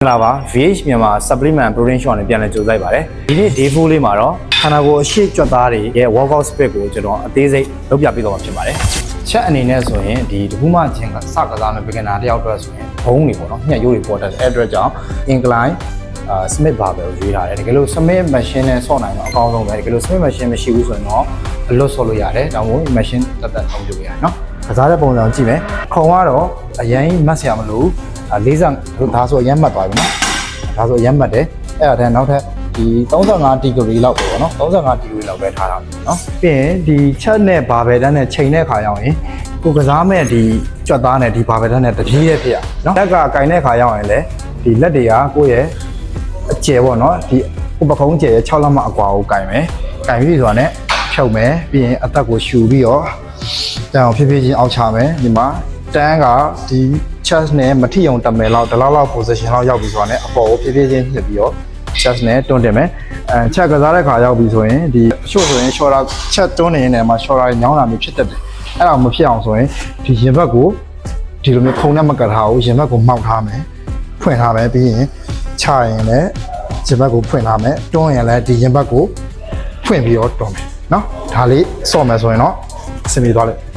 လာပါ VH မြန်မာ supplement protein shot နဲ့ပြန်လည်ကြိုလိုက်ပါတယ်ဒီနေ့ day 4လေးမှာတော့ခန္ဓာကိုယ်အရှိကြွက်သားတွေရဲ့ workout split ကိုကျွန်တော်အသေးစိတ်လုပ်ပြပေးသွားမှာဖြစ်ပါတယ်ချက်အနေနဲ့ဆိုရင်ဒီတခုမှချင်းကစကစားမဲ့ beginner တယောက်အတွက်ဆိုရင်ဘုံတွေပေါ့နော်ညှက်ရိုးတွေပေါ်တတ်တဲ့အတွက်ကြောင့် incline Smith barbell ကိုရွေးထားတယ်တကယ်လို့ Smith machine နဲ့ဆော့နိုင်တော့အကောင်းဆုံးပဲတကယ်လို့ Smith machine မရှိဘူးဆိုရင်တော့အလွတ်ဆော့လို့ရတယ်ဒါမှမဟုတ် machine တက်တက်သုံးလို့ရတယ်နော်ကစားတဲ့ပုံစံကိုကြည့်မယ်ခုံကတော့အရင်မတ်ဆရာမလို့40ဒါဆိုအရင်မှတ်သွားပြီနော်ဒါဆိုအရင်မှတ်တယ်အဲ့ဒါတည်းနောက်ထပ်ဒီ35 degree လောက်ပဲပေါ့နော်35 degree လောက်ပဲထားတာနော်ပြီးရင်ဒီချက်နဲ့ဘာဘယ်တန်းနဲ့ချိန်တဲ့ခါရောက်ရင်ကိုကစားမဲ့ဒီကြွက်သားနဲ့ဒီဘာဘယ်တန်းနဲ့တပြေးရဲ့ဖြစ်ရနော်လက်ကကင်တဲ့ခါရောက်ရင်လည်းဒီလက်တွေကကိုယ့်ရဲ့အကျယ်ပေါ့နော်ဒီဥပကုံးကျယ်ရဲ့6လက်မအကွာကိုကင်မယ်ကင်ပြီးဆိုတာနဲ့ဖြုတ်မယ်ပြီးရင်အသက်ကိုရှူပြီးတော့တန်အောင်ဖြည်းဖြည်းချင်းအောက်ချမယ်ဒီမှာတန်းကဒီ chest နဲ့မထိအောင်တက်မယ်လောက်ဒီလောက် position လောက်ရောက်ပြီဆိုတာနဲ့အပေါ်ကိုဖြည်းဖြည်းချင်းညှစ်ပြီးတော့ chest နဲ့တွန်းတင်မယ်ချက်ကစားတဲ့ခါရောက်ပြီဆိုရင်ဒီအချို့ဆိုရင် shoulder ချက်တွန်းနေရင်လည်း shoulder ညောင်းတာမျိုးဖြစ်တတ်တယ်အဲ့ဒါမဖြစ်အောင်ဆိုရင်ဒီရင်ဘတ်ကိုဒီလိုမျိုးခုံနဲ့မကတ်ထားဘူးရင်ဘတ်ကိုမှောက်ထားမယ်ဖွင့်ထားမယ်ပြီးရင်ချရင်လည်းရင်ဘတ်ကိုဖွင့်ထားမယ်တွန်းရင်လည်းဒီရင်ဘတ်ကိုဖွင့်ပြီးတော့တွန်းမယ်နော်ဒါလေးစော့မယ်ဆိုရင်တော့အဆင်ပြေသွားလိမ့်